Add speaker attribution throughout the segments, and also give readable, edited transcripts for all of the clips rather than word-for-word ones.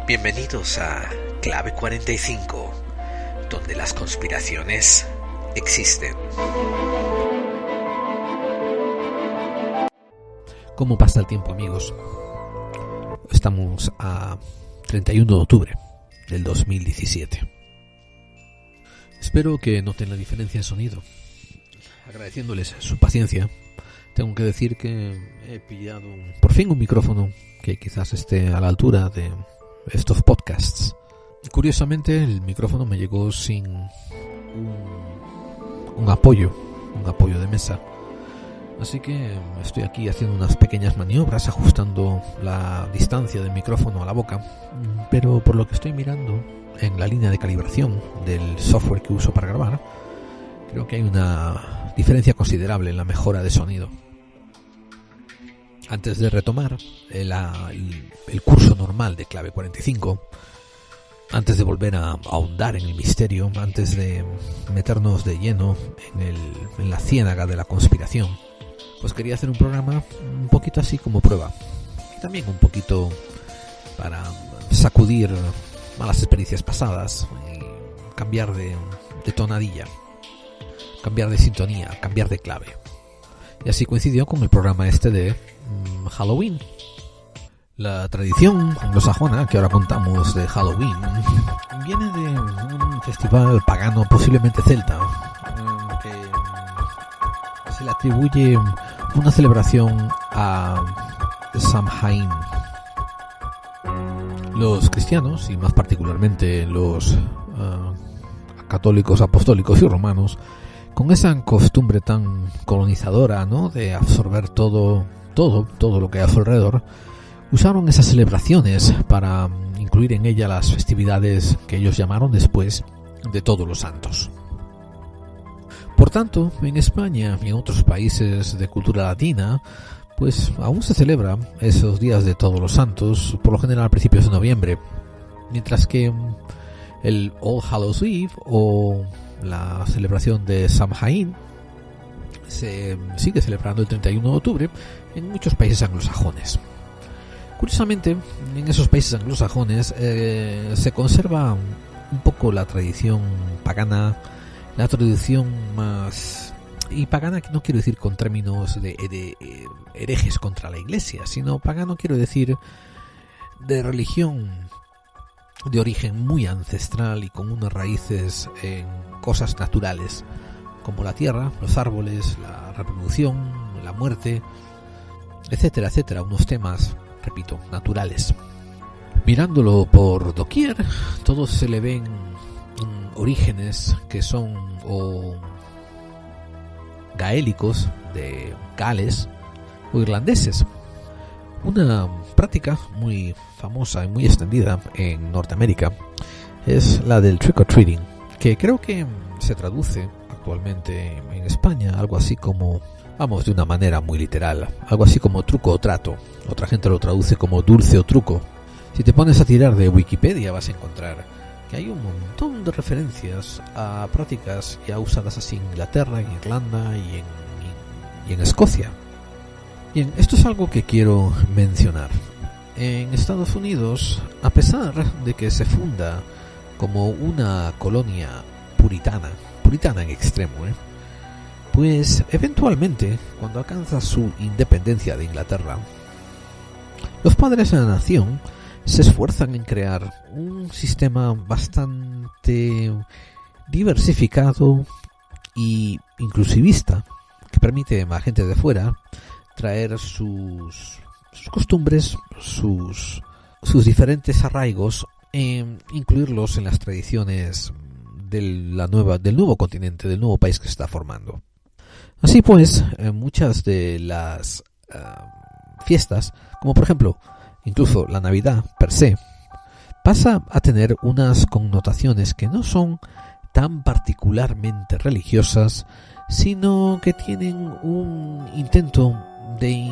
Speaker 1: Bienvenidos a Clave 45, donde las conspiraciones existen.
Speaker 2: ¿Cómo pasa el tiempo, amigos? Estamos a 31 de octubre del 2017. Espero que noten la diferencia en sonido. Agradeciéndoles su paciencia, tengo que decir que he pillado por fin un micrófono que quizás esté a la altura de estos podcasts. Curiosamente, el micrófono me llegó sin un apoyo de mesa. Así que estoy aquí haciendo unas pequeñas maniobras, ajustando la distancia del micrófono a la boca. Pero por lo que estoy mirando en la línea de calibración del software que uso para grabar, creo que hay una diferencia considerable en la mejora de sonido. Antes de retomar el curso normal de Clave 45, antes de volver a ahondar en el misterio, antes de meternos de lleno en la ciénaga de la conspiración, pues quería hacer un programa un poquito así como prueba. Y también un poquito para sacudir malas experiencias pasadas y cambiar de tonadilla, cambiar de sintonía, cambiar de clave. Y así coincidió con el programa de Halloween. La tradición anglosajona que ahora contamos de Halloween viene de un festival pagano, posiblemente celta, que se le atribuye una celebración a Samhain. Los cristianos, y más particularmente los católicos, apostólicos y romanos, con esa costumbre tan colonizadora, ¿no?, de absorber todo lo que hay a su alrededor, usaron esas celebraciones para incluir en ella las festividades que ellos llamaron después de Todos los Santos. Por tanto, en España y en otros países de cultura latina, pues aún se celebra esos días de Todos los Santos, por lo general a principios de noviembre, mientras que el All Hallows Eve o la celebración de Samhain se sigue celebrando el 31 de octubre en muchos países anglosajones. Curiosamente, en esos países anglosajones se conserva un poco la tradición pagana, la tradición más... Y pagana no quiero decir con términos de herejes contra la iglesia, sino pagano quiero decir de religión de origen muy ancestral y con unas raíces en cosas naturales, como la tierra, los árboles, la reproducción, la muerte, etcétera, etcétera, unos temas, repito, naturales. Mirándolo por doquier, todos se le ven orígenes que son gaélicos de Gales o irlandeses. Una práctica muy famosa y muy extendida en Norteamérica es la del trick or treating, que creo que se traduce actualmente en España algo así como, vamos, de una manera muy literal, algo así como truco o trato. Otra gente lo traduce como dulce o truco. Si te pones a tirar de Wikipedia vas a encontrar que hay un montón de referencias a prácticas ya usadas así en Inglaterra, en Irlanda y en Escocia. Bien, esto es algo que quiero mencionar. En Estados Unidos, a pesar de que se funda como una colonia puritana en extremo, pues eventualmente, cuando alcanza su independencia de Inglaterra, los padres de la nación se esfuerzan en crear un sistema bastante diversificado y inclusivista que permite a gente de fuera traer sus costumbres, sus diferentes arraigos, incluirlos en las tradiciones del nuevo continente, del nuevo país que se está formando. Así pues, muchas de las fiestas, como por ejemplo incluso la Navidad per se, pasa a tener unas connotaciones que no son tan particularmente religiosas, sino que tienen un intento de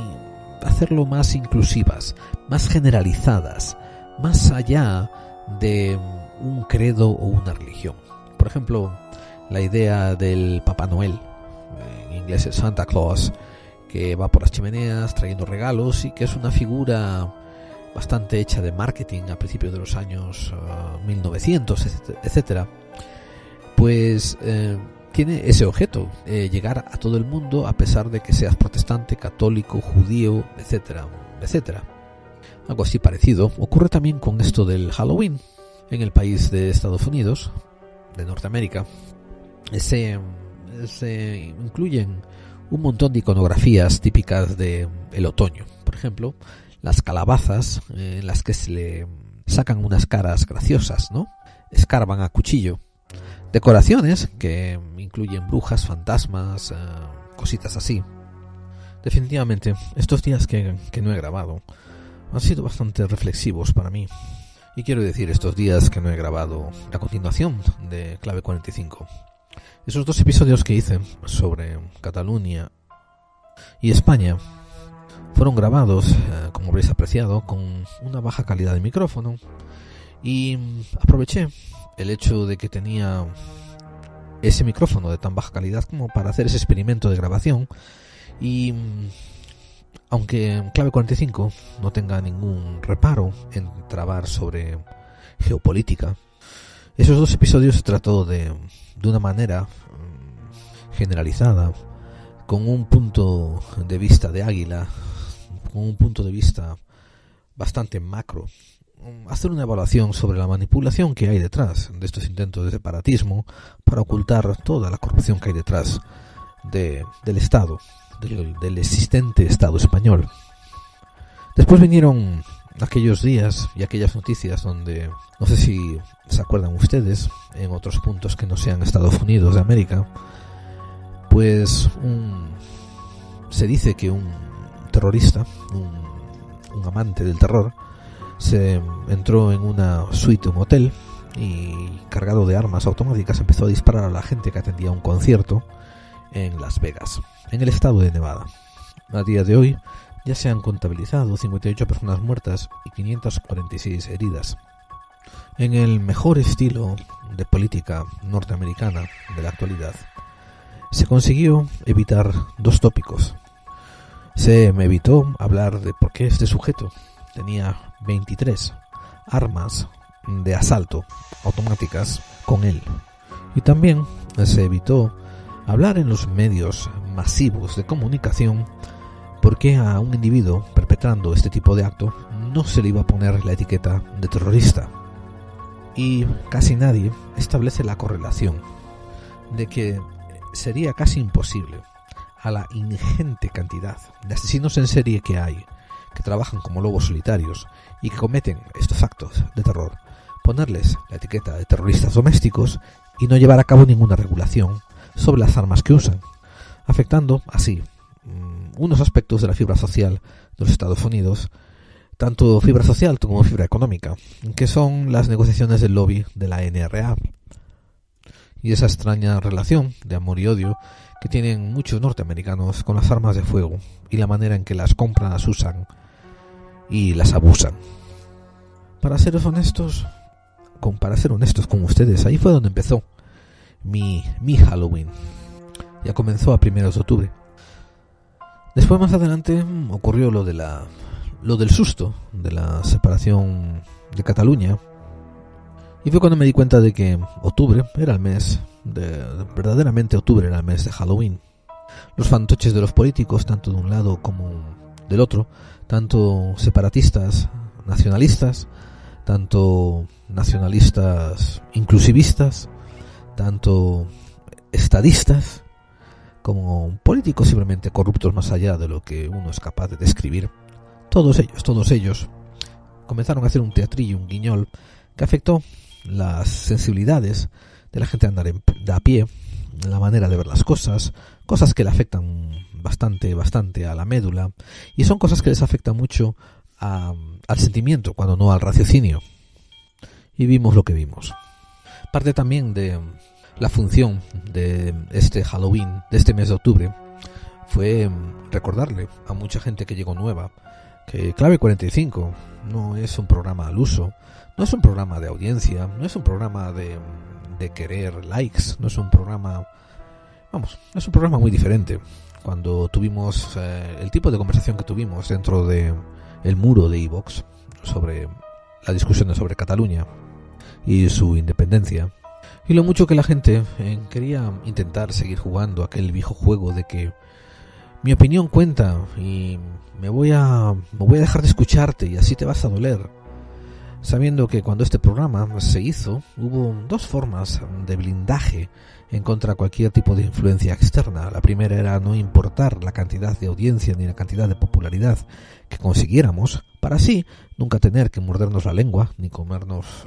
Speaker 2: hacerlo más inclusivas, más generalizadas, más allá de un credo o una religión. Por ejemplo, la idea del Papá Noel, en inglés es Santa Claus, que va por las chimeneas trayendo regalos y que es una figura bastante hecha de marketing a principios de los años 1900, etcétera, pues tiene ese objeto, llegar a todo el mundo a pesar de que seas protestante, católico, judío, etcétera, etcétera. Algo así parecido ocurre también con esto del Halloween. En el país de Estados Unidos, de Norteamérica, se incluyen un montón de iconografías típicas de el otoño. Por ejemplo, las calabazas en las que se le sacan unas caras graciosas, ¿no? Escarban a cuchillo. Decoraciones que incluyen brujas, fantasmas, cositas así. Definitivamente, estos días que no he grabado han sido bastante reflexivos para mí. Y quiero decir, estos días que no he grabado la continuación de Clave 45. Esos 2 episodios que hice sobre Cataluña y España fueron grabados, como habréis apreciado, con una baja calidad de micrófono. Y aproveché el hecho de que tenía ese micrófono de tan baja calidad como para hacer ese experimento de grabación. Y aunque Clave 45 no tenga ningún reparo en trabar sobre geopolítica, esos 2 episodios se trató de una manera generalizada, con un punto de vista de águila, con un punto de vista bastante macro, hacer una evaluación sobre la manipulación que hay detrás de estos intentos de separatismo para ocultar toda la corrupción que hay detrás del Estado, del existente Estado español. Después vinieron aquellos días y aquellas noticias donde, no sé si se acuerdan ustedes, en otros puntos que no sean Estados Unidos de América, pues se dice que un terrorista, un amante del terror, se entró en una suite, un hotel, y cargado de armas automáticas empezó a disparar a la gente que atendía un concierto en Las Vegas, en el estado de Nevada. A día de hoy ya se han contabilizado 58 personas muertas y 546 heridas. En el mejor estilo de política norteamericana de la actualidad, se consiguió evitar 2 tópicos. Se me evitó hablar de por qué este sujeto tenía 23 armas de asalto automáticas con él. Y también se evitó hablar en los medios masivos de comunicación por qué a un individuo perpetrando este tipo de acto no se le iba a poner la etiqueta de terrorista. Y casi nadie establece la correlación de que sería casi imposible, a la ingente cantidad de asesinos en serie que hay, que trabajan como lobos solitarios y que cometen estos actos de terror, ponerles la etiqueta de terroristas domésticos y no llevar a cabo ninguna regulación sobre las armas que usan, afectando así unos aspectos de la fibra social de los Estados Unidos, tanto fibra social como fibra económica, que son las negociaciones del lobby de la NRA y esa extraña relación de amor y odio que tienen muchos norteamericanos con las armas de fuego y la manera en que las compran, las usan y las abusan. Para ser honestos con ustedes, ahí fue donde empezó mi Halloween. Ya comenzó a primeros de octubre. Después, más adelante, ocurrió lo del susto de la separación de Cataluña, y fue cuando me di cuenta de que octubre era el mes verdaderamente octubre era el mes de Halloween. Los fantoches de los políticos, tanto de un lado como del otro, tanto separatistas, nacionalistas, tanto nacionalistas inclusivistas, tanto estadistas, como políticos simplemente corruptos más allá de lo que uno es capaz de describir, todos ellos comenzaron a hacer un teatrillo, un guiñol, que afectó las sensibilidades de la gente de a pie, la manera de ver las cosas que le afectan bastante a la médula, y son cosas que les afectan mucho al sentimiento, cuando no al raciocinio. Y vimos lo que vimos. Parte también de la función de este Halloween, de este mes de octubre, fue recordarle a mucha gente que llegó nueva que Clave 45 no es un programa al uso, no es un programa de audiencia, no es un programa de querer likes, no es un programa, es un programa muy diferente. Cuando tuvimos el tipo de conversación que tuvimos dentro de el muro de iVoox, sobre las discusiones sobre Cataluña y su independencia, y lo mucho que la gente quería intentar seguir jugando aquel viejo juego de que mi opinión cuenta y me voy a dejar de escucharte y así te vas a doler, sabiendo que cuando este programa se hizo hubo dos formas de blindaje en contra de cualquier tipo de influencia externa. La primera era no importar la cantidad de audiencia ni la cantidad de popularidad que consiguiéramos, para así nunca tener que mordernos la lengua, ni comernos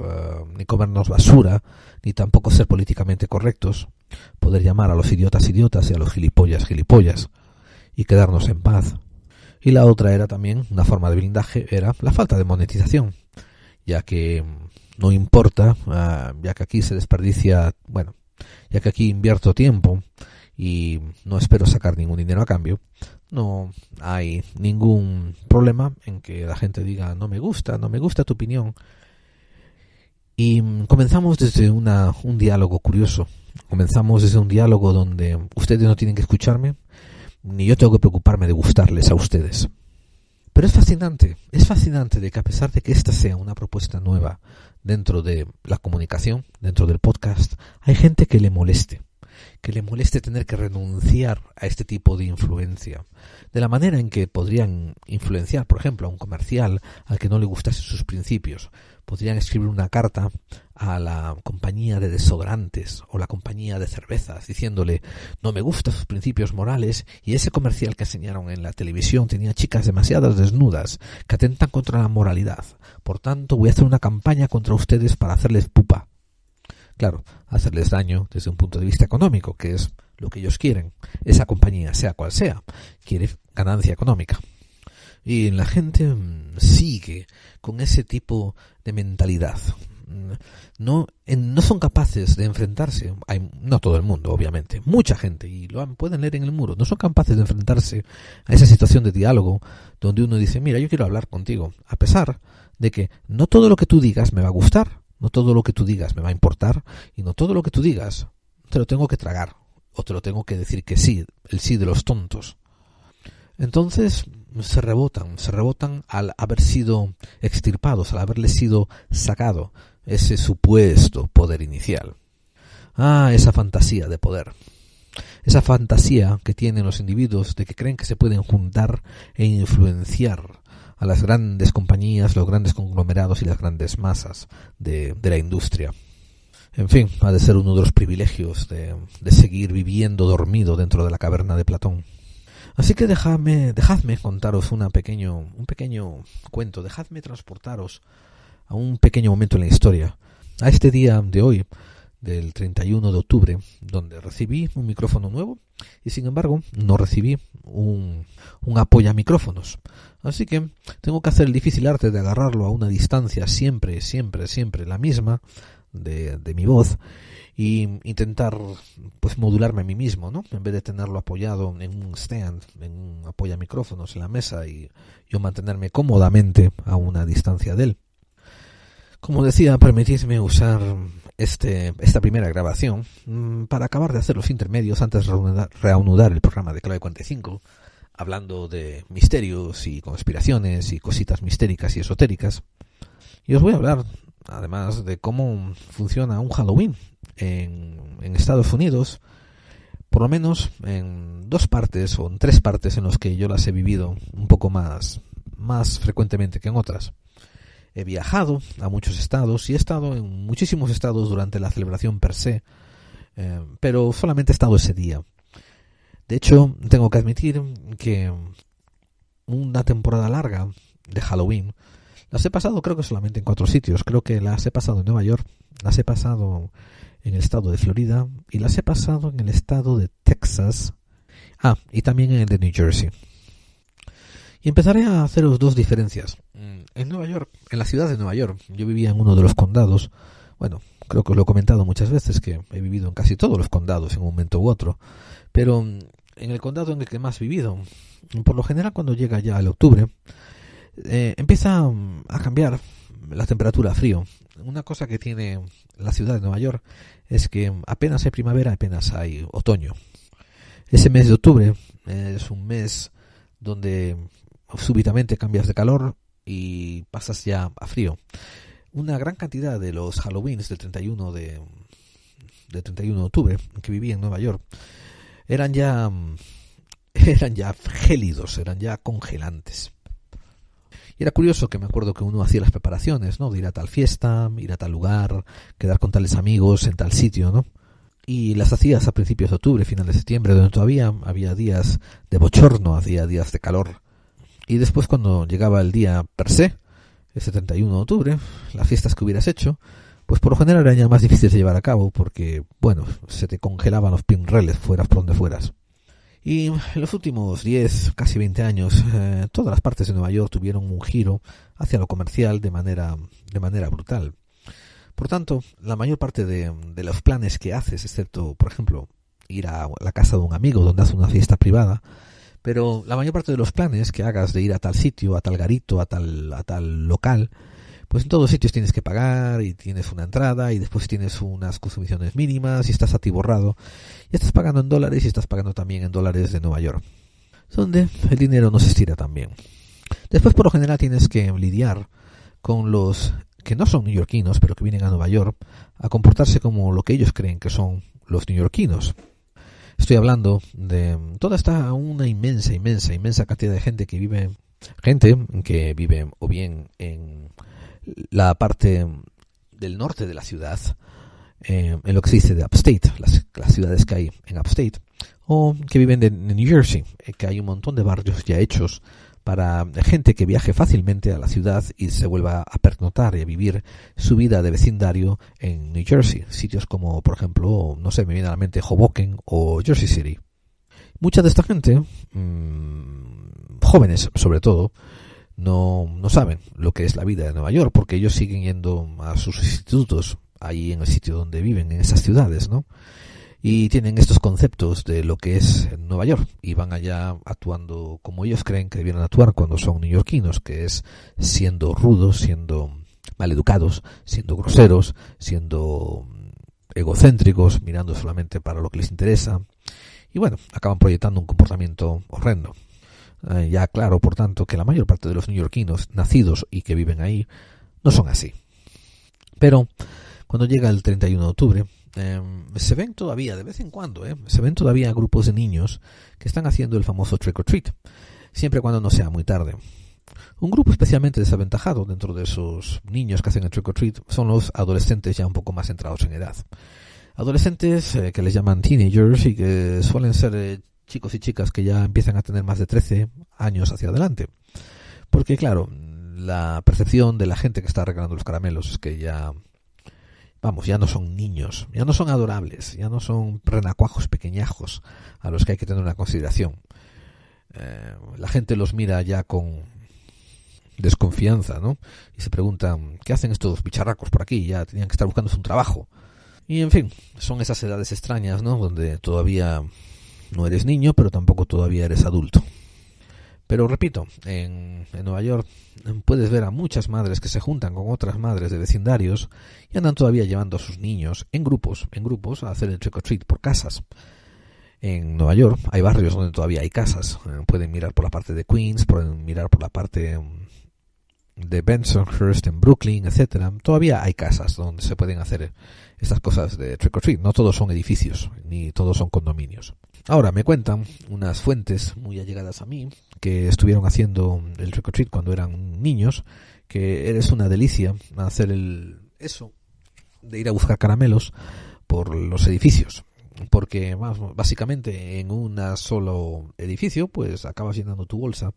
Speaker 2: basura, ni tampoco ser políticamente correctos, poder llamar a los idiotas idiotas y a los gilipollas gilipollas y quedarnos en paz. Y la otra era también, una forma de blindaje, era la falta de monetización, ya que no importa, ya que aquí se desperdicia, ya que aquí invierto tiempo y no espero sacar ningún dinero a cambio, no hay ningún problema en que la gente diga no me gusta tu opinión. Y comenzamos desde un diálogo curioso, comenzamos desde un diálogo donde ustedes no tienen que escucharme, ni yo tengo que preocuparme de gustarles a ustedes. Pero es fascinante de que a pesar de que esta sea una propuesta nueva dentro de la comunicación, dentro del podcast, hay gente que le moleste tener que renunciar a este tipo de influencia, de la manera en que podrían influenciar, por ejemplo, a un comercial al que no le gustasen sus principios. Podrían escribir una carta a la compañía de desodorantes o la compañía de cervezas diciéndole no me gustan sus principios morales y ese comercial que enseñaron en la televisión tenía chicas demasiadas desnudas que atentan contra la moralidad. Por tanto, voy a hacer una campaña contra ustedes para hacerles pupa. Claro, hacerles daño desde un punto de vista económico, que es lo que ellos quieren. Esa compañía, sea cual sea, quiere ganancia económica. Y la gente sigue con ese tipo de mentalidad. No son capaces de enfrentarse, no todo el mundo, obviamente, mucha gente, y pueden leer en el muro, no son capaces de enfrentarse a esa situación de diálogo donde uno dice, mira, yo quiero hablar contigo, a pesar de que no todo lo que tú digas me va a gustar, no todo lo que tú digas me va a importar, y no todo lo que tú digas te lo tengo que tragar, o te lo tengo que decir que sí, el sí de los tontos. Entonces se rebotan al haber sido extirpados, al haberles sido sacado ese supuesto poder inicial. Esa fantasía de poder. Esa fantasía que tienen los individuos de que creen que se pueden juntar e influenciar a las grandes compañías, los grandes conglomerados y las grandes masas de la industria. En fin, ha de ser uno de los privilegios de seguir viviendo dormido dentro de la caverna de Platón. Así que dejadme contaros un pequeño cuento, dejadme transportaros a un pequeño momento en la historia, a este día de hoy, del 31 de octubre, donde recibí un micrófono nuevo y sin embargo no recibí un apoya micrófonos. Así que tengo que hacer el difícil arte de agarrarlo a una distancia siempre la misma de mi voz y intentar modularme a mí mismo, ¿no? En vez de tenerlo apoyado en un stand, en un apoya micrófonos en la mesa y yo mantenerme cómodamente a una distancia de él. Como decía, permitidme usar esta primera grabación para acabar de hacer los intermedios antes de reanudar el programa de Clave 45, hablando de misterios y conspiraciones y cositas mistéricas y esotéricas. Y os voy a hablar, además, de cómo funciona un Halloween en Estados Unidos, por lo menos en 2 partes o en 3 partes en las que yo las he vivido un poco más frecuentemente que en otras. He viajado a muchos estados y he estado en muchísimos estados durante la celebración per se, pero solamente he estado ese día. De hecho, tengo que admitir que una temporada larga de Halloween las he pasado creo que solamente en 4 sitios. Creo que las he pasado en Nueva York, las he pasado en el estado de Florida y las he pasado en el estado de Texas, y también en el de New Jersey. Y empezaré a haceros 2 diferencias. En Nueva York, en la ciudad de Nueva York, yo vivía en uno de los condados. Bueno, creo que os lo he comentado muchas veces que he vivido en casi todos los condados en un momento u otro. Pero en el condado en el que más he vivido, por lo general cuando llega ya el octubre, empieza a cambiar la temperatura a frío. Una cosa que tiene la ciudad de Nueva York es que apenas hay primavera, apenas hay otoño. Ese mes de octubre es un mes donde súbitamente cambias de calor y pasas ya a frío. Una gran cantidad de los Halloweens del 31 de octubre que viví en Nueva York eran ya gélidos, eran ya congelantes. Y era curioso que me acuerdo que uno hacía las preparaciones, ¿no? De ir a tal fiesta, ir a tal lugar, quedar con tales amigos en tal sitio, ¿no? Y las hacías a principios de octubre, final de septiembre, donde todavía había días de bochorno, había días de calor. Y después, cuando llegaba el día per se, ese 31 de octubre, las fiestas que hubieras hecho, pues por lo general eran ya más difíciles de llevar a cabo porque, bueno, se te congelaban los pinreles fueras por donde fueras. Y en los últimos 10, casi 20 años, todas las partes de Nueva York tuvieron un giro hacia lo comercial de manera brutal. Por tanto, la mayor parte de los planes que haces, excepto, por ejemplo, ir a la casa de un amigo donde haces una fiesta privada, pero la mayor parte de los planes que hagas de ir a tal sitio, a tal garito, a tal local, pues en todos sitios tienes que pagar y tienes una entrada y después tienes unas consumiciones mínimas y estás atiborrado y estás pagando en dólares y estás pagando también en dólares de Nueva York, donde el dinero no se estira tan bien. Después, por lo general, tienes que lidiar con los que no son neoyorquinos, pero que vienen a Nueva York a comportarse como lo que ellos creen que son los neoyorquinos. Estoy hablando de toda esta una inmensa cantidad de gente que vive o bien en la parte del norte de la ciudad, en lo que se dice de Upstate, las ciudades que hay en Upstate, o que viven en New Jersey, que hay un montón de barrios ya hechos para gente que viaje fácilmente a la ciudad y se vuelva a pernoctar y a vivir su vida de vecindario en New Jersey. Sitios como, por ejemplo, no sé, me viene a la mente Hoboken o Jersey City. Mucha de esta gente, jóvenes sobre todo, no saben lo que es la vida de Nueva York, porque ellos siguen yendo a sus institutos ahí en el sitio donde viven, en esas ciudades, ¿no? Y tienen estos conceptos de lo que es Nueva York y van allá actuando como ellos creen que debieran actuar cuando son neoyorquinos, que es siendo rudos, siendo maleducados, siendo groseros, siendo egocéntricos, mirando solamente para lo que les interesa. Y bueno, acaban proyectando un comportamiento horrendo. Ya claro, por tanto, que la mayor parte de los neoyorquinos nacidos y que viven ahí no son así. Pero cuando llega el 31 de octubre, se ven todavía, de vez en cuando, se ven todavía grupos de niños que están haciendo el famoso trick or treat, siempre cuando no sea muy tarde. Un grupo especialmente desaventajado dentro de esos niños que hacen el trick or treat son los adolescentes ya un poco más entrados en edad. Adolescentes que les llaman teenagers y que suelen ser chicos y chicas que ya empiezan a tener más de 13 años hacia adelante. Porque claro, la percepción de la gente que está regalando los caramelos es que ya no son niños, ya no son adorables, ya no son renacuajos pequeñajos a los que hay que tener una consideración. La gente los mira ya con desconfianza, ¿no? Y se preguntan, ¿qué hacen estos bicharracos por aquí? Ya tenían que estar buscándose un trabajo. Y en fin, son esas edades extrañas, ¿no? Donde todavía no eres niño, pero tampoco todavía eres adulto. Pero repito, en Nueva York puedes ver a muchas madres que se juntan con otras madres de vecindarios y andan todavía llevando a sus niños en grupos a hacer el trick or treat por casas. En Nueva York hay barrios donde todavía hay casas. Pueden mirar por la parte de Queens, pueden mirar por la parte de Bensonhurst, en Brooklyn, etcétera. Todavía hay casas donde se pueden hacer estas cosas de trick or treat. No todos son edificios, ni todos son condominios. Ahora, me cuentan unas fuentes muy allegadas a mí que estuvieron haciendo el trick or treat cuando eran niños, que eres una delicia hacer eso de ir a buscar caramelos por los edificios, porque básicamente en un solo edificio pues acabas llenando tu bolsa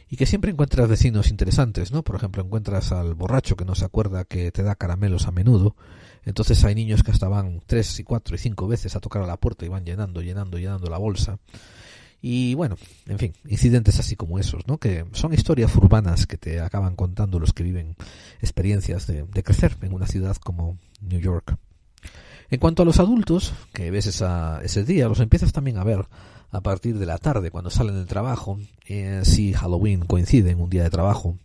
Speaker 2: y que siempre encuentras vecinos interesantes, ¿no? Por ejemplo, encuentras al borracho que no se acuerda que te da caramelos a menudo. Entonces hay niños que hasta van 3 y 4 y 5 veces a tocar a la puerta y van llenando la bolsa. Y bueno, en fin, incidentes así como esos, ¿no? Que son historias urbanas que te acaban contando los que viven experiencias de crecer en una ciudad como New York. En cuanto a los adultos, que ves ese día, los empiezas también a ver a partir de la tarde, cuando salen del trabajo, si Halloween coincide en un día de trabajo.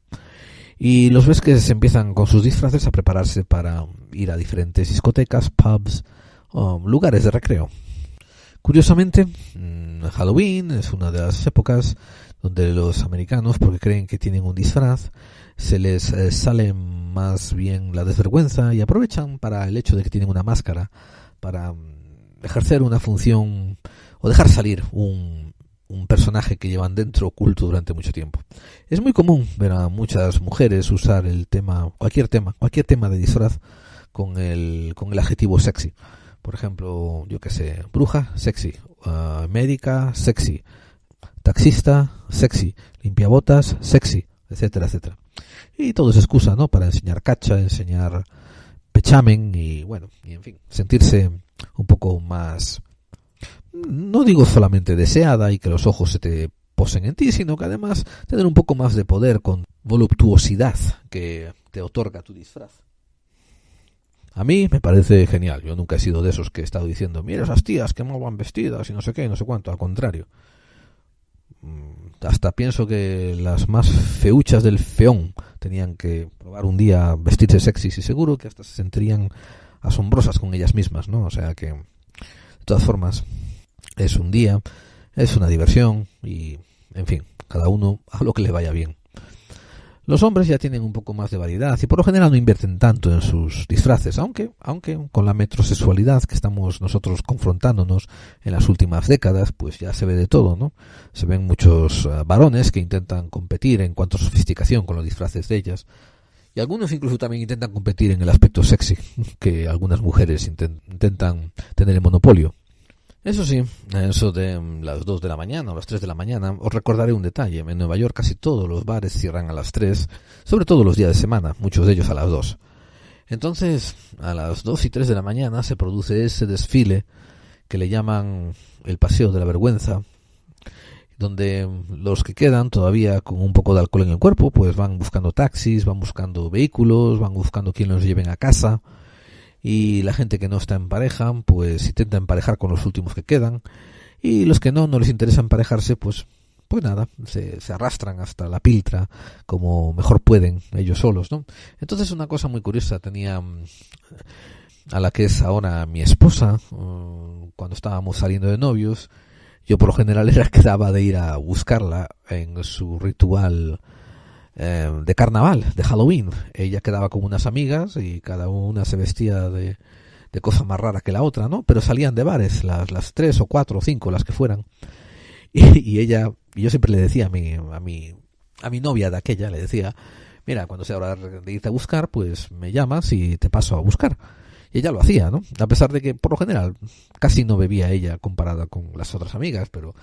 Speaker 2: Y los ves que se empiezan con sus disfraces a prepararse para ir a diferentes discotecas, pubs, lugares de recreo. Curiosamente, Halloween es una de las épocas donde los americanos, porque creen que tienen un disfraz, se les sale más bien la desvergüenza y aprovechan para el hecho de que tienen una máscara para ejercer una función o dejar salir un personaje que llevan dentro oculto durante mucho tiempo. Es muy común ver a muchas mujeres usar cualquier tema de disfraz con el adjetivo sexy. Por ejemplo, yo qué sé, bruja, sexy, médica, sexy, taxista, sexy, limpiabotas, sexy, etcétera, etcétera. Y todo es excusa, ¿no? Para enseñar cacha, enseñar pechamen y en fin, sentirse un poco más, no digo solamente deseada y que los ojos se te posen en ti, sino que además tener un poco más de poder con voluptuosidad que te otorga tu disfraz. A mí me parece genial. Yo nunca he sido de esos que he estado diciendo, mira esas tías que mal van vestidas y no sé qué, no sé cuánto. Al contrario. Hasta pienso que las más feuchas del feón tenían que probar un día vestirse sexys y seguro que hasta se sentirían asombrosas con ellas mismas, ¿no? O sea que, de todas formas, es un día, es una diversión y, en fin, cada uno a lo que le vaya bien. Los hombres ya tienen un poco más de variedad y por lo general no invierten tanto en sus disfraces, aunque con la metrosexualidad que estamos nosotros confrontándonos en las últimas décadas, pues ya se ve de todo, ¿no? Se ven muchos varones que intentan competir en cuanto a sofisticación con los disfraces de ellas y algunos incluso también intentan competir en el aspecto sexy que algunas mujeres intentan tener el monopolio. Eso sí, eso de las 2 de la mañana o las 3 de la mañana, os recordaré un detalle. En Nueva York casi todos los bares cierran a las 3, sobre todo los días de semana, muchos de ellos a las 2. Entonces, a las 2 y 3 de la mañana se produce ese desfile que le llaman el Paseo de la Vergüenza, donde los que quedan todavía con un poco de alcohol en el cuerpo, pues van buscando taxis, van buscando vehículos, van buscando quien los lleven a casa. Y la gente que no está en pareja, pues intenta emparejar con los últimos que quedan. Y los que no les interesa emparejarse, pues nada, se arrastran hasta la piltra como mejor pueden ellos solos, ¿no? Entonces una cosa muy curiosa tenía a la que es ahora mi esposa, cuando estábamos saliendo de novios, yo por lo general era el que daba de ir a buscarla en su ritual de carnaval, de Halloween. Ella quedaba con unas amigas y cada una se vestía de cosa más rara que la otra, ¿no? Pero salían de bares, las 3 o 4 o 5, las que fueran. Y ella, y yo siempre le decía a mi novia de aquella, le decía, mira, cuando sea hora de irte a buscar, pues me llamas y te paso a buscar. Y ella lo hacía, ¿no? A pesar de que por lo general casi no bebía ella comparada con las otras amigas, pero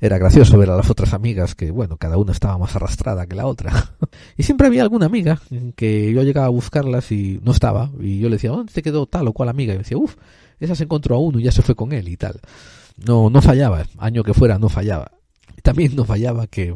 Speaker 2: era gracioso ver a las otras amigas que, cada una estaba más arrastrada que la otra. Y siempre había alguna amiga que yo llegaba a buscarlas y no estaba. Y yo le decía, ¿dónde te quedó tal o cual amiga? Y me decía, esa se encontró a uno y ya se fue con él y tal. No fallaba, año que fuera no fallaba. Y también no fallaba que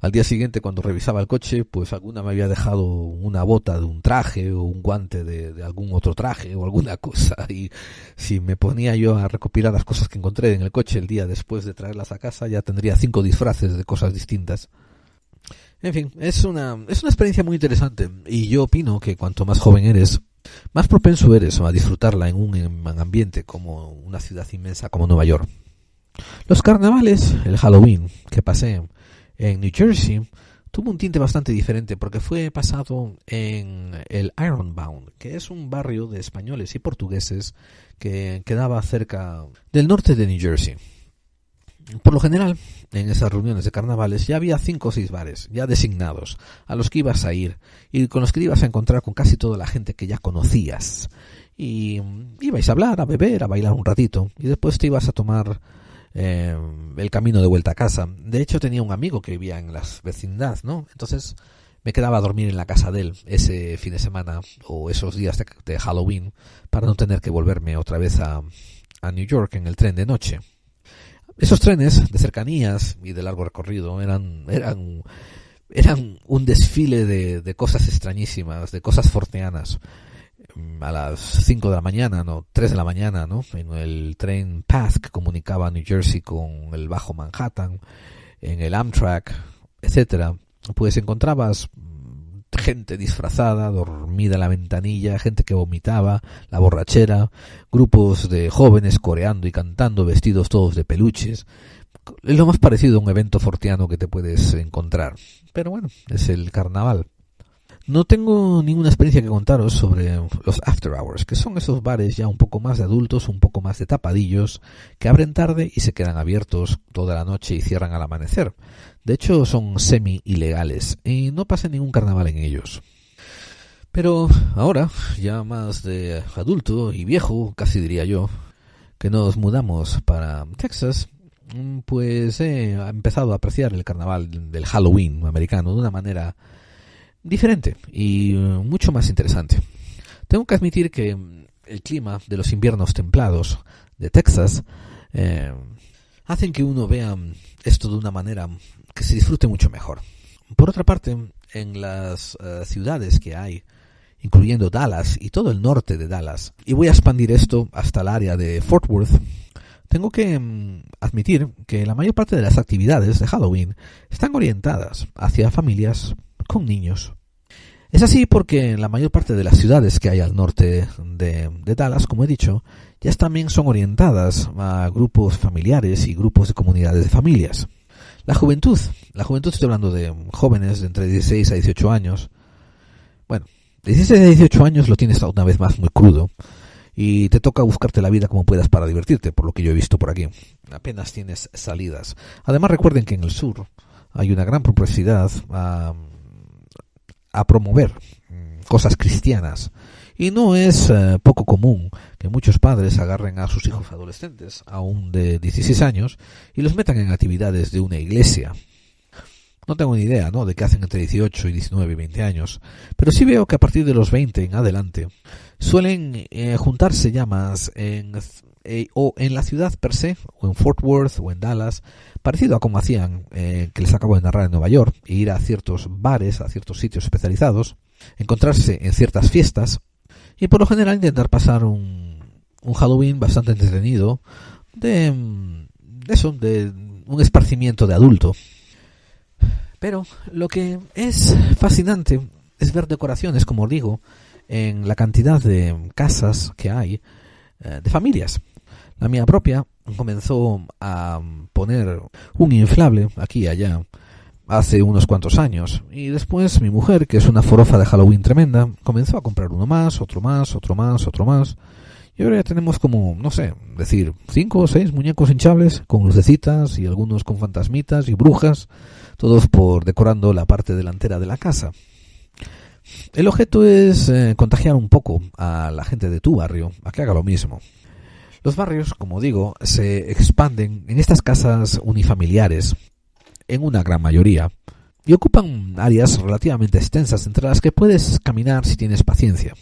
Speaker 2: al día siguiente cuando revisaba el coche, pues alguna me había dejado una bota de un traje o un guante de algún otro traje o alguna cosa. Y si me ponía yo a recopilar las cosas que encontré en el coche el día después de traerlas a casa, ya tendría 5 disfraces de cosas distintas. En fin, es una experiencia muy interesante y yo opino que cuanto más joven eres, más propenso eres a disfrutarla en un ambiente como una ciudad inmensa como Nueva York. Los carnavales, el Halloween que pasé en New Jersey, tuvo un tinte bastante diferente porque fue pasado en el Ironbound, que es un barrio de españoles y portugueses que quedaba cerca del norte de New Jersey. Por lo general, en esas reuniones de carnavales ya había 5 o 6 bares ya designados a los que ibas a ir y con los que ibas a encontrar con casi toda la gente que ya conocías. Y ibais a hablar, a beber, a bailar un ratito y después te ibas a tomar el camino de vuelta a casa. De hecho tenía un amigo que vivía en la vecindad, ¿no? Entonces me quedaba a dormir en la casa de él ese fin de semana o esos días de Halloween para no tener que volverme otra vez a New York en el tren de noche. Esos trenes de cercanías y de largo recorrido eran un desfile de cosas extrañísimas, de cosas forteanas. A las 5 de la mañana, 3 de la mañana, ¿no? En el tren Path que comunicaba New Jersey con el Bajo Manhattan, en el Amtrak, etcétera, pues encontrabas gente disfrazada, dormida en la ventanilla, gente que vomitaba, la borrachera, grupos de jóvenes coreando y cantando, vestidos todos de peluches, es lo más parecido a un evento forteano que te puedes encontrar. Pero bueno, es el carnaval. No tengo ninguna experiencia que contaros sobre los after hours, que son esos bares ya un poco más de adultos, un poco más de tapadillos, que abren tarde y se quedan abiertos toda la noche y cierran al amanecer. De hecho, son semi-ilegales y no pasa ningún carnaval en ellos. Pero ahora, ya más de adulto y viejo, casi diría yo, que nos mudamos para Texas, pues he empezado a apreciar el carnaval del Halloween americano de una manera diferente y mucho más interesante. Tengo que admitir que el clima de los inviernos templados de Texas hacen que uno vea esto de una manera que se disfrute mucho mejor. Por otra parte, en las ciudades que hay, incluyendo Dallas y todo el norte de Dallas, y voy a expandir esto hasta el área de Fort Worth, tengo que admitir que la mayor parte de las actividades de Halloween están orientadas hacia familias con niños. Es así porque en la mayor parte de las ciudades que hay al norte de Dallas, como he dicho, ya también son orientadas a grupos familiares y grupos de comunidades de familias. La juventud estoy hablando de jóvenes de entre 16 a 18 años. Bueno, de 16 a 18 años lo tienes una vez más muy crudo y te toca buscarte la vida como puedas para divertirte, por lo que yo he visto por aquí. Apenas tienes salidas. Además recuerden que en el sur hay una gran propensidad a promover cosas cristianas y no es poco común que muchos padres agarren a sus hijos adolescentes, aún de 16 años, y los metan en actividades de una iglesia. No tengo ni idea, ¿no?, de qué hacen entre 18 y 19 y 20 años, pero sí veo que a partir de los 20 en adelante suelen juntarse ya más o en la ciudad per se, o en Fort Worth o en Dallas, parecido a como hacían, que les acabo de narrar en Nueva York, e ir a ciertos bares, a ciertos sitios especializados, encontrarse en ciertas fiestas y por lo general intentar pasar un Halloween bastante entretenido, de un esparcimiento de adulto. Pero lo que es fascinante es ver decoraciones, como os digo, en la cantidad de casas que hay de familias. La mía propia comenzó a poner un inflable aquí y allá hace unos cuantos años, y después mi mujer, que es una forofa de Halloween tremenda, comenzó a comprar uno más, otro más, otro más, otro más, y ahora ya tenemos como, no sé, decir 5 o 6 muñecos hinchables con lucecitas y algunos con fantasmitas y brujas, todos por decorando la parte delantera de la casa. El objeto es contagiar un poco a la gente de tu barrio a que haga lo mismo. Los barrios, como digo, se expanden en estas casas unifamiliares, en una gran mayoría, y ocupan áreas relativamente extensas entre las que puedes caminar si tienes paciencia.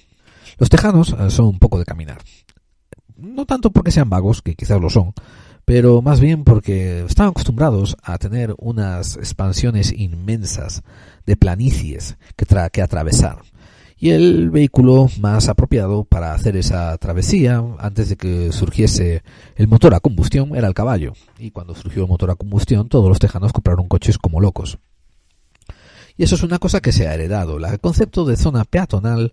Speaker 2: Los tejanos son un poco de caminar. No tanto porque sean vagos, que quizás lo son, pero más bien porque están acostumbrados a tener unas expansiones inmensas de planicies que atravesar. Y el vehículo más apropiado para hacer esa travesía, antes de que surgiese el motor a combustión, era el caballo. Y cuando surgió el motor a combustión, todos los tejanos compraron coches como locos. Y eso es una cosa que se ha heredado. El concepto de zona peatonal,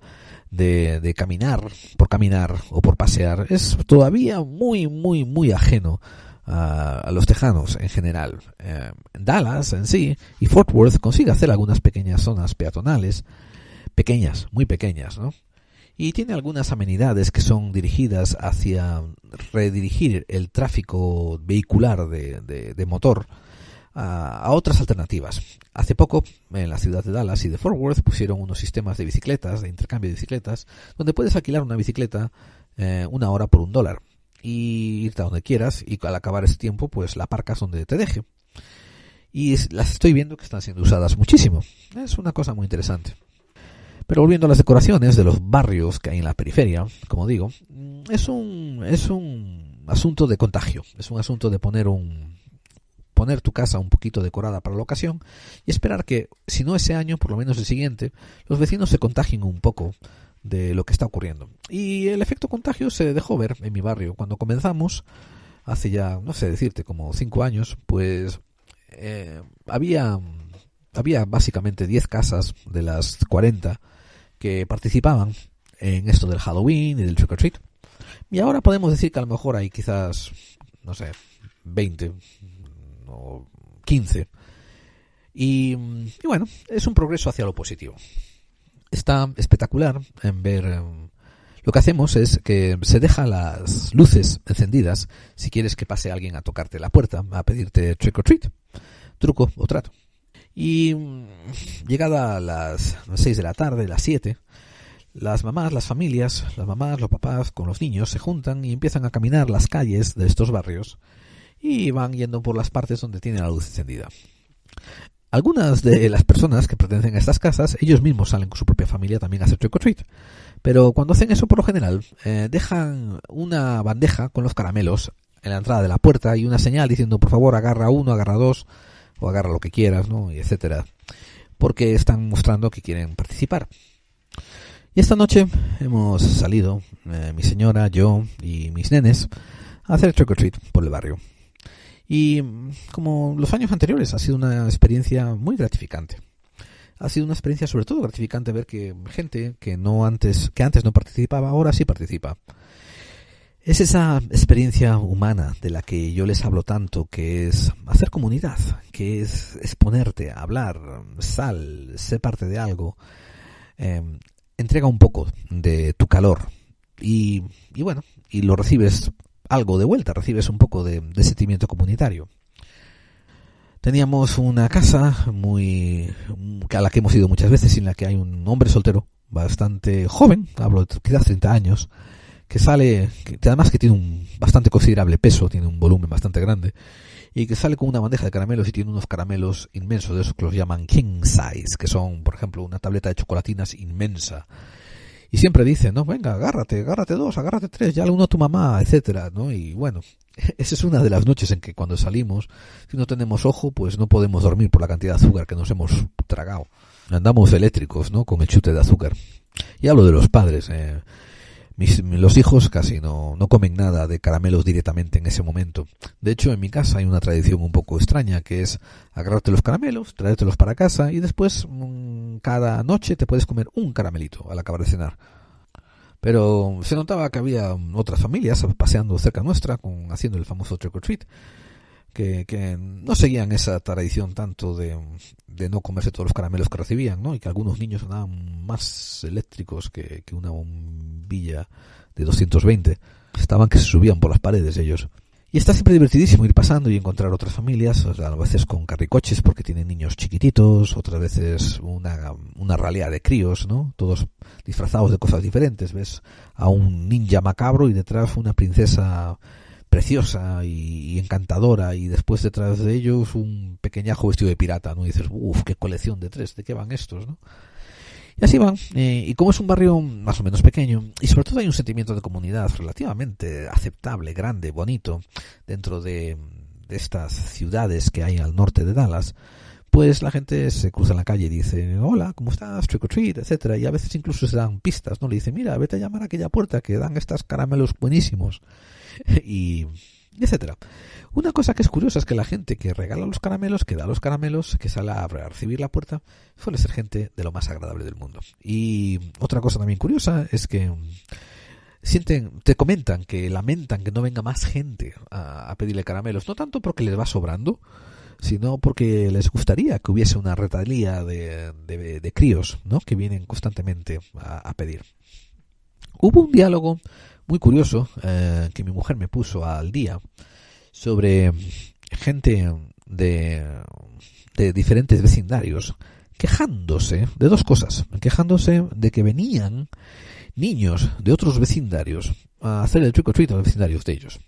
Speaker 2: de caminar o por pasear, es todavía muy, muy, muy ajeno a los tejanos en general. Dallas en sí y Fort Worth consigue hacer algunas pequeñas zonas peatonales, pequeñas, muy pequeñas, ¿no? Y tiene algunas amenidades que son dirigidas hacia redirigir el tráfico vehicular de motor a otras alternativas. Hace poco, en la ciudad de Dallas y de Fort Worth, pusieron unos sistemas de bicicletas, de intercambio de bicicletas, donde puedes alquilar una bicicleta una hora por $1 y irte a donde quieras, y al acabar ese tiempo pues la aparcas donde te deje. Y las estoy viendo que están siendo usadas muchísimo. Es una cosa muy interesante. Pero volviendo a las decoraciones de los barrios que hay en la periferia, como digo, es un asunto de contagio. Es un asunto de poner tu casa un poquito decorada para la ocasión y esperar que, si no ese año, por lo menos el siguiente, los vecinos se contagien un poco de lo que está ocurriendo. Y el efecto contagio se dejó ver en mi barrio. Cuando comenzamos, hace ya, no sé decirte, como 5 años, pues había básicamente 10 casas de las 40 que participaban en esto del Halloween y del trick or treat. Y ahora podemos decir que a lo mejor hay quizás, no sé, 20 o 15. Y bueno, es un progreso hacia lo positivo. Está espectacular en ver. Lo que hacemos es que se deja las luces encendidas si quieres que pase alguien a tocarte la puerta, a pedirte trick or treat, truco o trato. Y llegada a las 6 de la tarde, las 7, las mamás, las familias, las mamás, los papás con los niños se juntan y empiezan a caminar las calles de estos barrios y van yendo por las partes donde tiene la luz encendida. Algunas de las personas que pertenecen a estas casas, ellos mismos salen con su propia familia también a hacer trick or treat. Pero cuando hacen eso, por lo general, dejan una bandeja con los caramelos en la entrada de la puerta y una señal diciendo, por favor, agarra uno, agarra dos, o agarra lo que quieras, ¿no? Y etcétera. Porque están mostrando que quieren participar. Y esta noche hemos salido, mi señora, yo y mis nenes, a hacer trick or treat por el barrio. Y como los años anteriores, ha sido una experiencia muy gratificante. Ha sido una experiencia sobre todo gratificante ver que gente que antes no participaba, ahora sí participa. Es esa experiencia humana de la que yo les hablo tanto, que es hacer comunidad, que es exponerte, hablar, ser parte de algo. Entrega un poco de tu calor y bueno, y lo recibes algo de vuelta, recibes un poco de sentimiento comunitario. Teníamos una casa a la que hemos ido muchas veces, en la que hay un hombre soltero bastante joven, hablo de quizás 30 años, que además que tiene un bastante considerable peso, tiene un volumen bastante grande, y que sale con una bandeja de caramelos y tiene unos caramelos inmensos, de esos que los llaman king size, que son, por ejemplo, una tableta de chocolatinas inmensa. Y siempre dice, no, venga, agárrate dos, agárrate tres, ya le uno a tu mamá, etcétera, ¿no? Y bueno, esa es una de las noches en que cuando salimos, si no tenemos ojo, pues no podemos dormir por la cantidad de azúcar que nos hemos tragado. Andamos eléctricos, ¿no? Con el chute de azúcar. Y hablo de los padres, los hijos casi no comen nada de caramelos directamente en ese momento. De hecho, en mi casa hay una tradición un poco extraña, que es agarrarte los caramelos, traértelos para casa y después cada noche te puedes comer un caramelito al acabar de cenar. Pero se notaba que había otras familias paseando cerca nuestra, haciendo el famoso trick or treat, que no seguían esa tradición tanto de no comerse todos los caramelos que recibían, ¿no? Y que algunos niños andaban más eléctricos que una bombilla de 220. Estaban que se subían por las paredes ellos. Y está siempre divertidísimo ir pasando y encontrar otras familias, o sea, a veces con carricoches porque tienen niños chiquititos, otras veces una ralea de críos, ¿no? Todos disfrazados de cosas diferentes. Ves a un ninja macabro y detrás una princesa preciosa y encantadora, y después detrás de ellos un pequeñajo vestido de pirata, ¿no? Y dices, qué colección de tres, ¿de qué van estos, no? Y así van, y como es un barrio más o menos pequeño, y sobre todo hay un sentimiento de comunidad relativamente aceptable, grande, bonito, dentro de estas ciudades que hay al norte de Dallas, pues la gente se cruza en la calle y dice, hola, ¿cómo estás? Trick or treat, etcétera, y a veces incluso se dan pistas, ¿no? Le dicen, mira, vete a llamar a aquella puerta que dan estos caramelos buenísimos, y etcétera. Una cosa que es curiosa es que la gente que regala los caramelos, que da los caramelos, que sale a recibir la puerta, suele ser gente de lo más agradable del mundo. Y otra cosa también curiosa es que te comentan, que lamentan que no venga más gente a pedirle caramelos, no tanto porque les va sobrando, sino porque les gustaría que hubiese una retahíla de críos, ¿no? Que vienen constantemente a pedir. Hubo un diálogo muy curioso que mi mujer me puso al día sobre gente de diferentes vecindarios quejándose de dos cosas, quejándose de que venían niños de otros vecindarios a hacer el trick or treat a los vecindarios de ellos,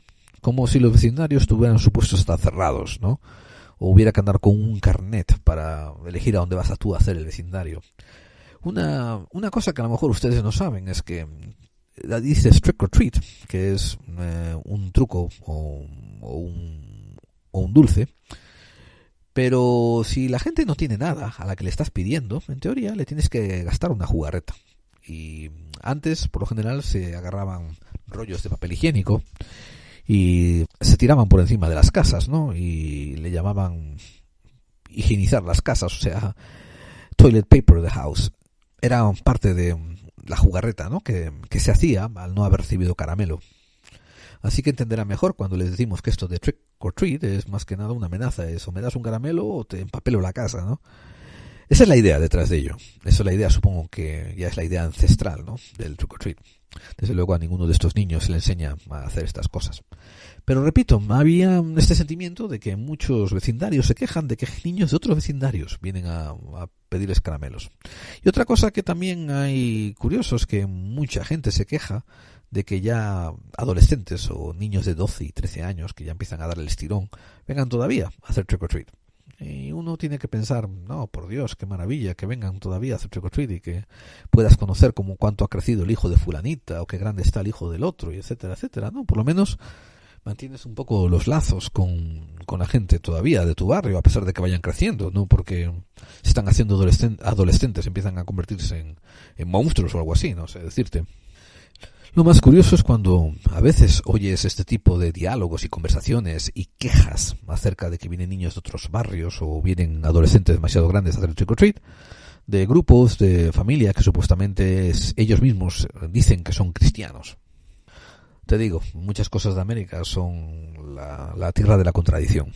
Speaker 2: como si los vecindarios estuvieran supuestos a estar cerrados, ¿no? O hubiera que andar con un carnet para elegir a dónde vas tú a hacer el vecindario. Una cosa que a lo mejor ustedes no saben es que dices trick or treat, que es un truco o un dulce, pero si la gente no tiene nada a la que le estás pidiendo, en teoría le tienes que gastar una jugarreta. Y antes, por lo general, se agarraban rollos de papel higiénico y se tiraban por encima de las casas, ¿no? Y le llamaban higienizar las casas, o sea, toilet paper the house. Era parte de la jugarreta, ¿no? Que se hacía al no haber recibido caramelo. Así que entenderán mejor cuando les decimos que esto de trick or treat es más que nada una amenaza. Es o me das un caramelo o te empapelo la casa, ¿no? Esa es la idea detrás de ello. Esa es la idea, supongo que ya es la idea ancestral, ¿no?, del trick or treat. Desde luego a ninguno de estos niños se le enseña a hacer estas cosas. Pero repito, había este sentimiento de que muchos vecindarios se quejan de que niños de otros vecindarios vienen a pedirles caramelos. Y otra cosa que también hay curioso es que mucha gente se queja de que ya adolescentes o niños de 12 y 13 años que ya empiezan a dar el estirón vengan todavía a hacer trick or treat. Y uno tiene que pensar, no, por Dios, qué maravilla que vengan todavía a hacer trick or treat y que puedas conocer como cuánto ha crecido el hijo de fulanita o qué grande está el hijo del otro, y etcétera, etcétera, ¿no? Por lo menos mantienes un poco los lazos con la gente todavía de tu barrio, a pesar de que vayan creciendo, no porque se están haciendo adolescentes, empiezan a convertirse en monstruos o algo así, no sé decirte. Lo más curioso es cuando a veces oyes este tipo de diálogos y conversaciones y quejas acerca de que vienen niños de otros barrios o vienen adolescentes demasiado grandes a hacer trick or treat, de grupos de familia que supuestamente ellos mismos dicen que son cristianos. Te digo, muchas cosas de América son la tierra de la contradicción.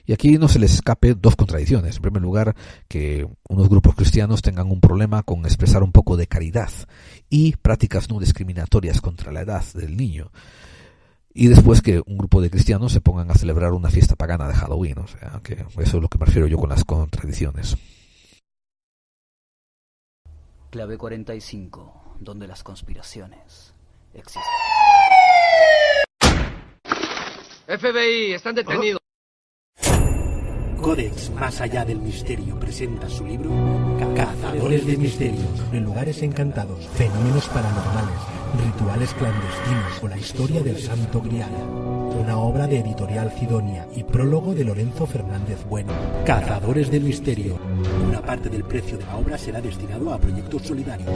Speaker 2: Y aquí no se les escape dos contradicciones. En primer lugar, que unos grupos cristianos tengan un problema con expresar un poco de caridad y prácticas no discriminatorias contra la edad del niño. Y después que un grupo de cristianos se pongan a celebrar una fiesta pagana de Halloween. O sea, que eso es lo que me refiero yo con las contradicciones.
Speaker 3: Clave 45, donde las conspiraciones existen.
Speaker 4: FBI, están detenidos.
Speaker 5: Codex Más Allá del Misterio presenta su libro Cazadores de Misterios, de lugares encantados, fenómenos paranormales, rituales clandestinos o la historia del Santo Grial. Una obra de Editorial Cidonia y prólogo de Lorenzo Fernández Bueno. Cazadores del Misterio. Una parte del precio de la obra será destinado a proyectos solidarios.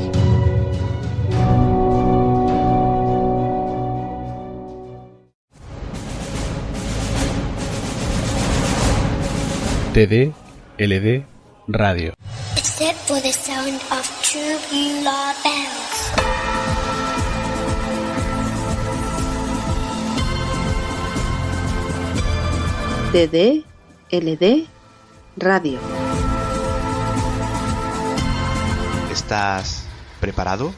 Speaker 6: TD LD Radio.
Speaker 7: Except for the sound of true beulah bells.
Speaker 8: TD LD Radio.
Speaker 9: ¿Estás preparado?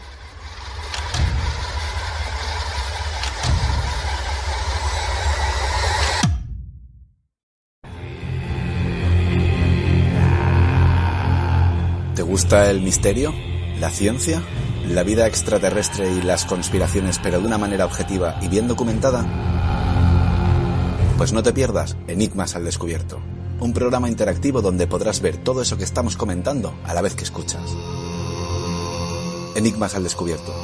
Speaker 9: ¿Te gusta el misterio? ¿La ciencia? ¿La vida extraterrestre y las conspiraciones, pero de una manera objetiva y bien documentada? Pues no te pierdas Enigmas al Descubierto, un programa interactivo donde podrás ver todo eso que estamos comentando a la vez que escuchas. Enigmas al Descubierto,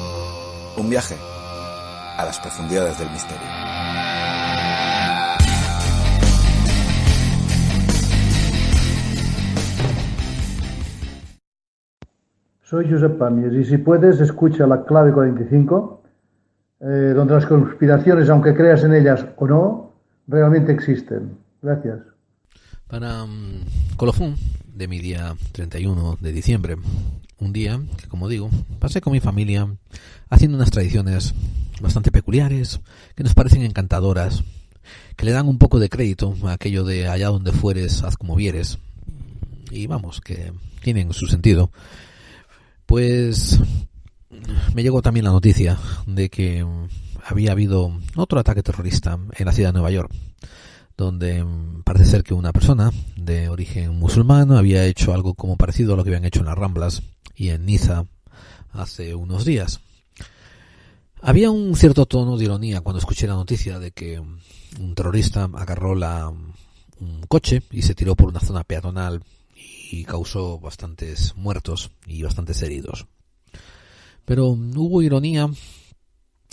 Speaker 9: un viaje a las profundidades del misterio.
Speaker 10: Soy Josep Pàmies y si puedes escucha la clave 45, donde las conspiraciones, aunque creas en ellas o no, realmente existen. Gracias.
Speaker 2: Para colofón de mi día 31 de diciembre, un día que, como digo, pasé con mi familia haciendo unas tradiciones bastante peculiares, que nos parecen encantadoras, que le dan un poco de crédito a aquello de allá donde fueres, haz como vieres, y vamos, que tienen su sentido. Pues me llegó también la noticia de que había habido otro ataque terrorista en la ciudad de Nueva York, donde parece ser que una persona de origen musulmán había hecho algo como parecido a lo que habían hecho en las Ramblas y en Niza hace unos días. Había un cierto tono de ironía cuando escuché la noticia de que un terrorista agarró un coche y se tiró por una zona peatonal y causó bastantes muertos y bastantes heridos. Pero hubo ironía,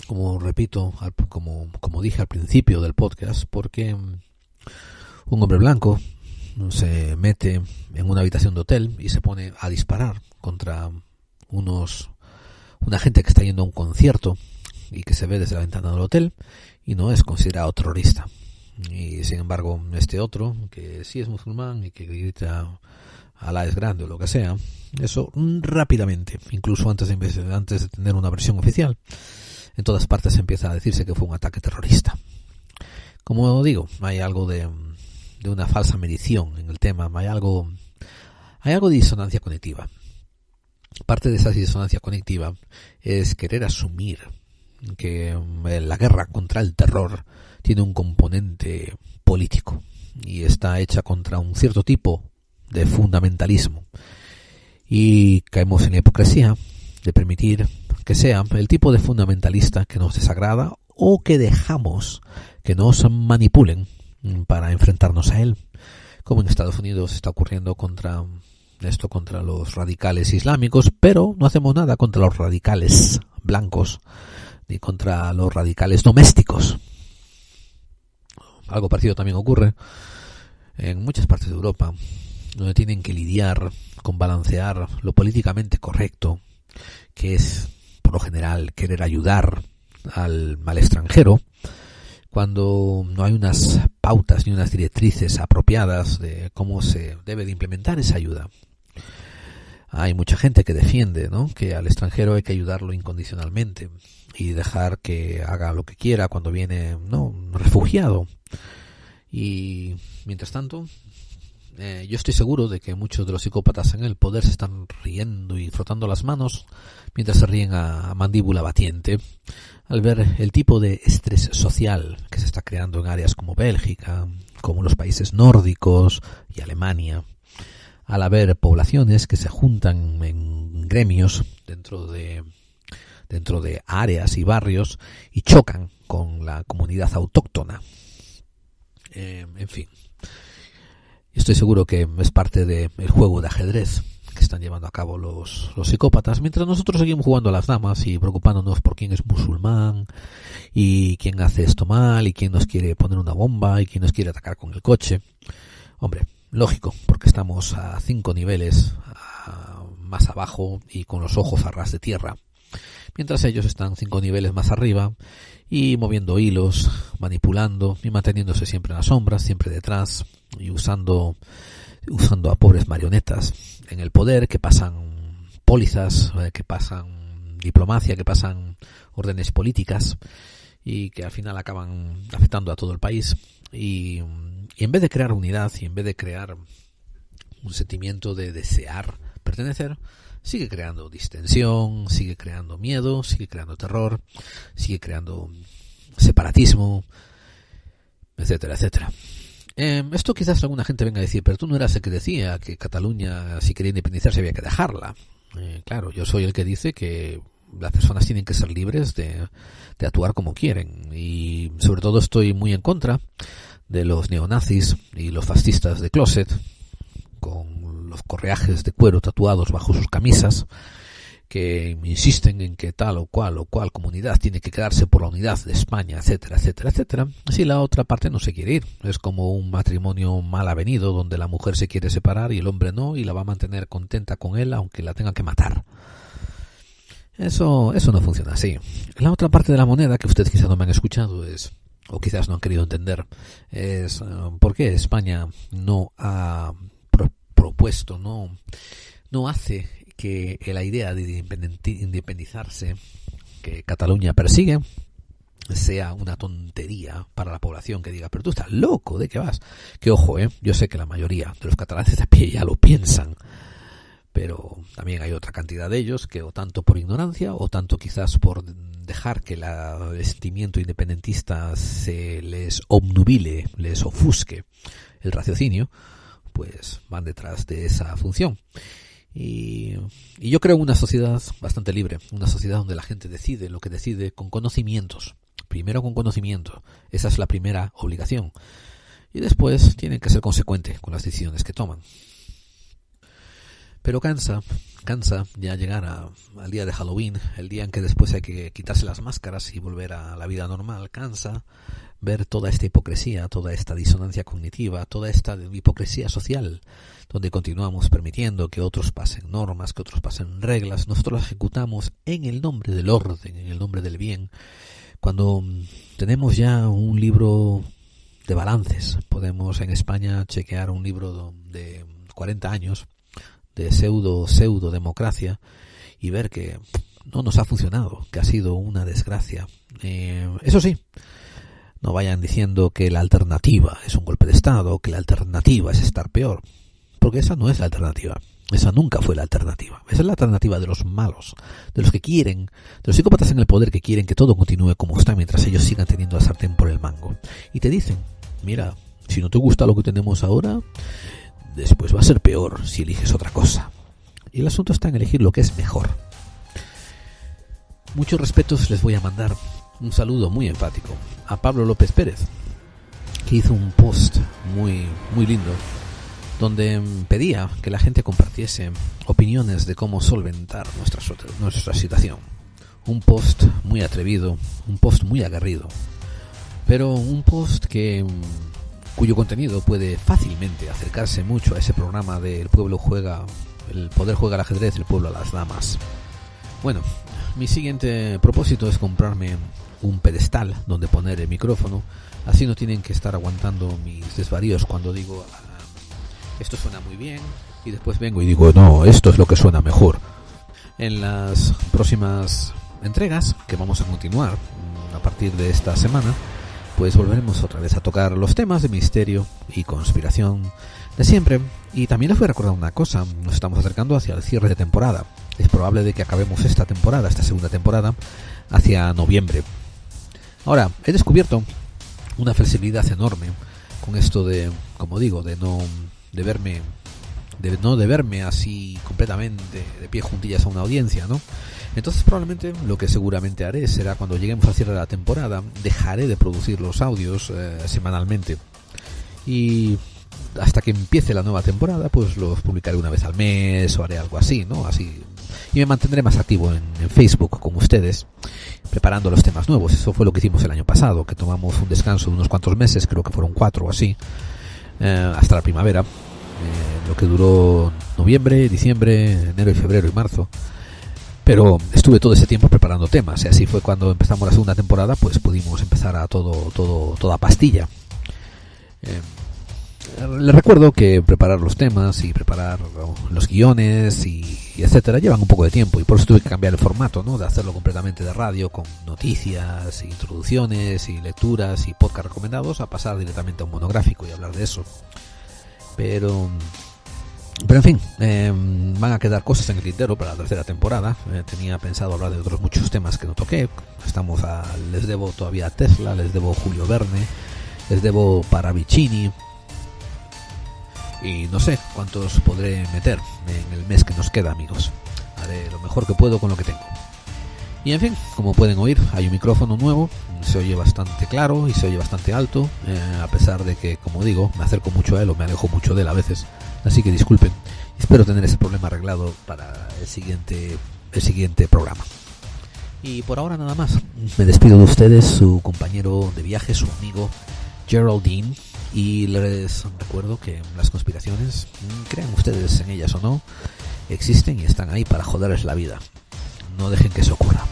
Speaker 2: como repito, como dije al principio del podcast, porque un hombre blanco se mete en una habitación de hotel y se pone a disparar contra una gente que está yendo a un concierto y que se ve desde la ventana del hotel y no es considerado terrorista. Y sin embargo, este otro, que sí es musulmán y que grita Alá es grande o lo que sea, eso rápidamente, incluso antes de tener una versión oficial, en todas partes empieza a decirse que fue un ataque terrorista. Como digo, hay algo de una falsa medición en el tema, hay algo de disonancia cognitiva. Parte de esa disonancia cognitiva es querer asumir que la guerra contra el terror tiene un componente político y está hecha contra un cierto tipo de fundamentalismo, y caemos en la hipocresía de permitir que sea el tipo de fundamentalista que nos desagrada o que dejamos que nos manipulen para enfrentarnos a él, como en Estados Unidos está ocurriendo contra los radicales islámicos, pero no hacemos nada contra los radicales blancos ni contra los radicales domésticos. Algo parecido también ocurre en muchas partes de Europa, donde tienen que lidiar con balancear lo políticamente correcto, que es por lo general querer ayudar al extranjero, cuando no hay unas pautas ni unas directrices apropiadas de cómo se debe de implementar esa ayuda. Hay mucha gente que defiende, ¿no?, que al extranjero hay que ayudarlo incondicionalmente y dejar que haga lo que quiera cuando viene un refugiado. Y mientras tanto, yo estoy seguro de que muchos de los psicópatas en el poder se están riendo y frotando las manos mientras se ríen a mandíbula batiente al ver el tipo de estrés social que se está creando en áreas como Bélgica, como los países nórdicos y Alemania, al haber poblaciones que se juntan en gremios dentro de áreas y barrios y chocan con la comunidad autóctona. En fin, estoy seguro que es parte del juego de ajedrez que están llevando a cabo los psicópatas, mientras nosotros seguimos jugando a las damas y preocupándonos por quién es musulmán y quién hace esto mal y quién nos quiere poner una bomba y quién nos quiere atacar con el coche. Hombre, lógico, porque estamos a 5 niveles más abajo y con los ojos a ras de tierra, mientras ellos están 5 niveles más arriba y moviendo hilos, manipulando y manteniéndose siempre en las sombras, siempre detrás, y usando a pobres marionetas en el poder, que pasan pólizas, que pasan diplomacia, que pasan órdenes políticas y que al final acaban afectando a todo el país. Y en vez de crear unidad y en vez de crear un sentimiento de desear pertenecer, sigue creando distensión, sigue creando miedo, sigue creando terror, sigue creando separatismo, etcétera, etcétera. Esto quizás alguna gente venga a decir, pero tú no eras el que decía que Cataluña, si quería independizarse, había que dejarla. Claro, yo soy el que dice que las personas tienen que ser libres de actuar como quieren, y sobre todo estoy muy en contra de los neonazis y los fascistas de closet con los correajes de cuero tatuados bajo sus camisas, que insisten en que tal o cual comunidad tiene que quedarse por la unidad de España, etcétera, etcétera, etcétera, si la otra parte no se quiere ir. Es como un matrimonio mal avenido donde la mujer se quiere separar y el hombre no, y la va a mantener contenta con él aunque la tenga que matar. Eso no funciona así. La otra parte de la moneda que ustedes quizás no me han escuchado o quizás no han querido entender, es por qué España no ha propuesto, no hace que la idea de independizarse que Cataluña persigue sea una tontería para la población que diga, pero tú estás loco, ¿de qué vas? Que ojo, yo sé que la mayoría de los catalanes de a pie ya lo piensan, pero también hay otra cantidad de ellos que o tanto por ignorancia o tanto quizás por dejar que el sentimiento independentista se les obnubile, les ofusque el raciocinio, pues van detrás de esa función. Y yo creo una sociedad bastante libre, una sociedad donde la gente decide lo que decide con conocimientos. Primero con conocimiento, esa es la primera obligación. Y después tienen que ser consecuentes con las decisiones que toman. Pero cansa ya llegar al día de Halloween, el día en que después hay que quitarse las máscaras y volver a la vida normal. Cansa ver toda esta hipocresía, toda esta disonancia cognitiva, toda esta hipocresía social, donde continuamos permitiendo que otros pasen normas, que otros pasen reglas. Nosotros las ejecutamos en el nombre del orden, en el nombre del bien, cuando tenemos ya un libro de balances. Podemos en España chequear un libro de 40 años de pseudo democracia y ver que no nos ha funcionado, que ha sido una desgracia. Eso sí, no vayan diciendo que la alternativa es un golpe de Estado, que la alternativa es estar peor, porque esa no es la alternativa. Esa nunca fue la alternativa. Esa es la alternativa de los malos, de los que quieren, de los psicópatas en el poder que quieren que todo continúe como está mientras ellos sigan teniendo la sartén por el mango. Y te dicen, mira, si no te gusta lo que tenemos ahora, después va a ser peor si eliges otra cosa. Y el asunto está en elegir lo que es mejor. Muchos respetos les voy a mandar. Un saludo muy enfático a Pablo López Pérez, que hizo un post muy lindo donde pedía que la gente compartiese opiniones de cómo solventar nuestra situación. Un post muy atrevido, un post muy aguerrido, pero un post cuyo contenido puede fácilmente acercarse mucho a ese programa de el poder juega al ajedrez, el pueblo a las damas. Bueno, mi siguiente propósito es comprarme un pedestal donde poner el micrófono, así no tienen que estar aguantando mis desvaríos cuando digo esto suena muy bien y después vengo y digo no, esto es lo que suena mejor. En las próximas entregas que vamos a continuar a partir de esta semana, pues volveremos otra vez a tocar los temas de misterio y conspiración de siempre. Y también les voy a recordar una cosa, nos estamos acercando hacia el cierre de temporada. Es probable de que acabemos esta segunda temporada, hacia noviembre. Ahora, he descubierto una flexibilidad enorme con esto de, como digo, de no verme así completamente de pie juntillas a una audiencia, ¿no? Entonces probablemente lo que seguramente haré será cuando lleguemos al cierre de la temporada, dejaré de producir los audios semanalmente y hasta que empiece la nueva temporada pues los publicaré una vez al mes o haré algo así, ¿no? Así, y me mantendré más activo en Facebook con ustedes preparando los temas nuevos. Eso fue lo que hicimos el año pasado, que tomamos un descanso de unos cuantos meses, creo que fueron 4 o así, hasta la primavera, lo que duró noviembre, diciembre, enero y febrero y marzo. Pero estuve todo ese tiempo preparando temas y así fue cuando empezamos la segunda temporada, pues pudimos empezar a toda pastilla. Les recuerdo que preparar los temas y preparar los guiones y etcétera llevan un poco de tiempo y por eso tuve que cambiar el formato, ¿no? De hacerlo completamente de radio con noticias, introducciones y lecturas y podcast recomendados a pasar directamente a un monográfico y hablar de eso. Pero en fin, van a quedar cosas en el tintero para la tercera temporada. Tenía pensado hablar de otros muchos temas que no toqué. Les debo todavía a Tesla, les debo Julio Verne, les debo Paravicini y no sé cuántos podré meter en el mes que nos queda, amigos. Haré lo mejor que puedo con lo que tengo. Y en fin, como pueden oír, hay un micrófono nuevo, se oye bastante claro y se oye bastante alto, a pesar de que, como digo, me acerco mucho a él o me alejo mucho de él a veces. Así que disculpen, espero tener ese problema arreglado para el siguiente programa. Y por ahora nada más, me despido de ustedes, su compañero de viaje, su amigo Geraldine, y les recuerdo que las conspiraciones, crean ustedes en ellas o no, existen y están ahí para joderles la vida. No dejen que eso ocurra.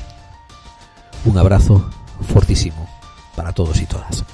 Speaker 2: Un abrazo fortísimo para todos y todas.